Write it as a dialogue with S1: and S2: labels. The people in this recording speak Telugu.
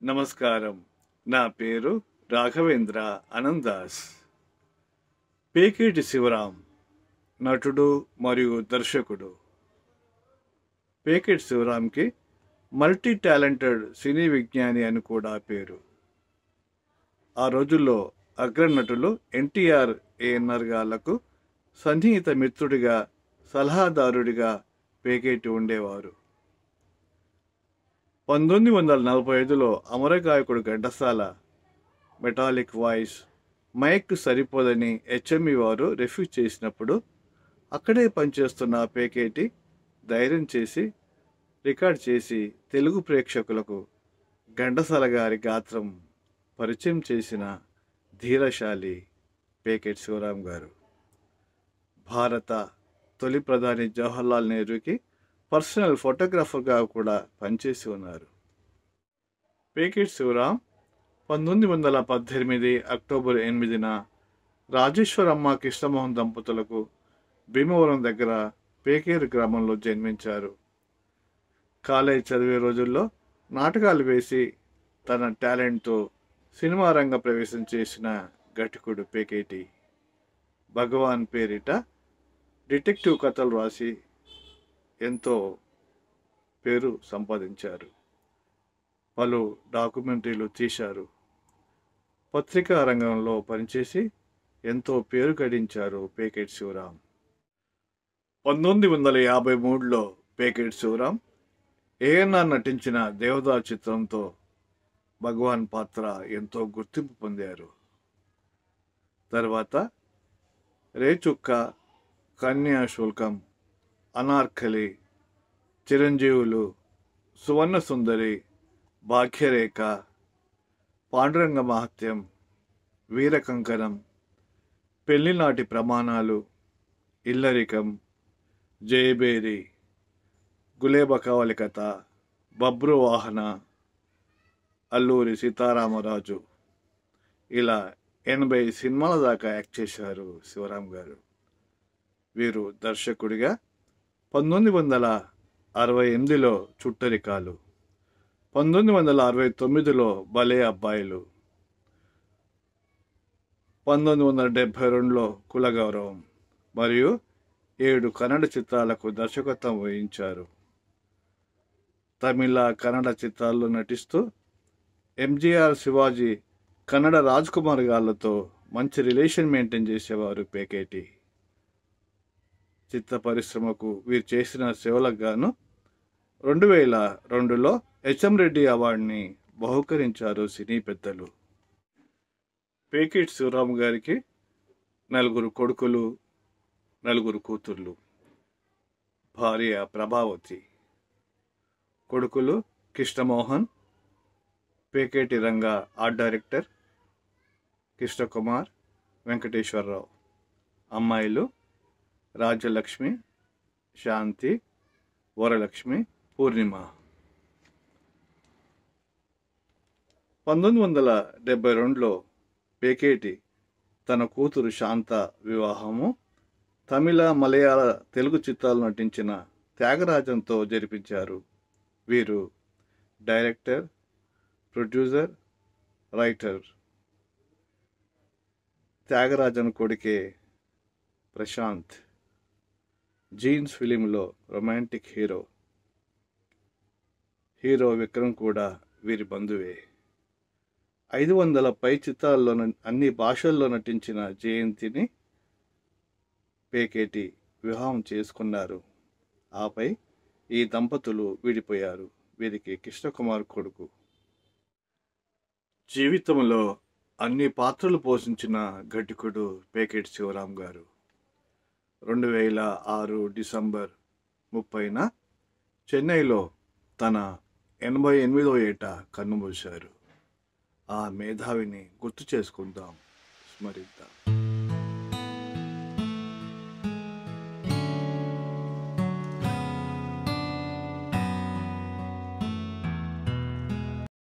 S1: నమస్కారం. నా పేరు రాఘవేంద్ర అనందాస్. పేకేటి శివరాం నటుడు మరియు దర్శకుడు. పేకేటి శివరాంకి మల్టీ టాలెంటెడ్ సినీ విజ్ఞాని అని కూడా పేరు. ఆ రోజుల్లో అగ్రనటులు ఎన్టీఆర్, ఏఎన్ఆర్ గాళ్లకు సన్నిహిత మిత్రుడిగా, సలహాదారుడిగా పేకేటి ఉండేవారు. 1945లో అమరగాయకుడు ఘంటసాల మెటాలిక్ వాయిస్ మైక్ సరిపోదని హెచ్ఎంఈ వారు రిఫ్యూజ్ చేసినప్పుడు అక్కడే పనిచేస్తున్న పేకేటి ధైర్యం చేసి రికార్డ్ చేసి తెలుగు ప్రేక్షకులకు ఘంటసాల గారి గాత్రం పరిచయం చేసిన ధీరశాలి పేకేటి శివరాం గారు. భారత తొలి ప్రధాని జవహర్లాల్ నెహ్రూకి పర్సనల్ ఫోటోగ్రాఫర్గా కూడా పనిచేసి ఉన్నారు. పేకేటి శివరాం 1918 అక్టోబర్ 8న రాజేశ్వరమ్మ కృష్ణమోహన్ దంపతులకు భీమవరం దగ్గర పేకేరు గ్రామంలో జన్మించారు. కాలేజ్ చదివే రోజుల్లో నాటకాలు వేసి తన టాలెంట్తో సినిమా రంగ ప్రవేశం చేసిన ఘటికుడు పేకేటి. భగవాన్ పేరిట డిటెక్టివ్ కథలు రాసి ఎంతో పేరు సంపాదించారు. పలు డాక్యుమెంటరీలు తీశారు. పత్రికా రంగంలో పనిచేసి ఎంతో పేరు గడించారు పేకేటి శివరాం. 1953లో పేకేటి శివరాం ఏఎన్ఆర్ నటించిన దేవదాస్ చిత్రంతో భగవాన్ పాత్ర ఎంతో గుర్తింపు పొందారు. తర్వాత రేచుక్క, కన్యాశుల్కం, అనార్కలి, చిరంజీవులు, సువర్ణ సుందరి, భాగ్యరేఖ, పాండురంగ మహత్యం, వీరకంకణం, పెళ్లినాటి ప్రమాణాలు, ఇల్లరికం, జయబేరి, గులేబకావలి కథ, బబ్రువాహన, అల్లూరి సీతారామరాజు ఇలా 80 సినిమాల దాకా యాక్ట్ చేశారు శివరాం గారు. వీరు దర్శకుడిగా 1968లో చుట్టరికాలు, 1969లో భలే అబ్బాయిలు, 1972లో కులగౌరవం మరియు 7 కన్నడ చిత్రాలకు దర్శకత్వం వహించారు. తమిళ, కన్నడ చిత్రాల్లో నటిస్తూ ఎంజీఆర్, శివాజీ, కన్నడ రాజ్ కుమార్ గాళ్లతో మంచి రిలేషన్ మెయింటైన్ చేసేవారు పేకేటి. చిత్ర పరిశ్రమకు వీరు చేసిన సేవలకు గాను 2002లో హెచ్ఎం రెడ్డి అవార్డుని బహుకరించారు సినీ పెద్దలు. పేకేటి శివరాం గారికి 4 కొడుకులు, 4 కూతుర్లు. భార్య ప్రభావతి. కొడుకులు కృష్ణమోహన్, పేకేటి రంగ ఆర్ట్ డైరెక్టర్, కృష్ణకుమార్, వెంకటేశ్వరరావు. అమ్మాయిలు రాజ్యలక్ష్మి, శాంతి, వరలక్ష్మి, పూర్ణిమ. 1972లో పేకేటి తన కూతురు శాంత వివాహము తమిళ, మలయాళ, తెలుగు చిత్రాలు నటించిన త్యాగరాజన్తో జరిపించారు. వీరు డైరెక్టర్, ప్రొడ్యూసర్, రైటర్. త్యాగరాజన్ కొడుకే ప్రశాంత్. జీన్స్ ఫిలింలో రొమాంటిక్ హీరో. హీరో విక్రమ్ కూడా వీరి బంధువే. 500 పై చిత్రాల్లో అన్ని భాషల్లో నటించిన జయంతిని పేకేటి వివాహం చేసుకున్నారు. ఆపై ఈ దంపతులు విడిపోయారు. వీరికి కృష్ణకుమార్ కొడుకు. జీవితంలో అన్ని పాత్రలు పోషించిన ఘటికుడు పేకేటి శివరాం గారు. 2006 డిసెంబర్ 30న చెన్నైలో తన 88వ ఏట కన్నుమూశారు. ఆ మేధావిని గుర్తు చేసుకుందాం, స్మరిద్దాం.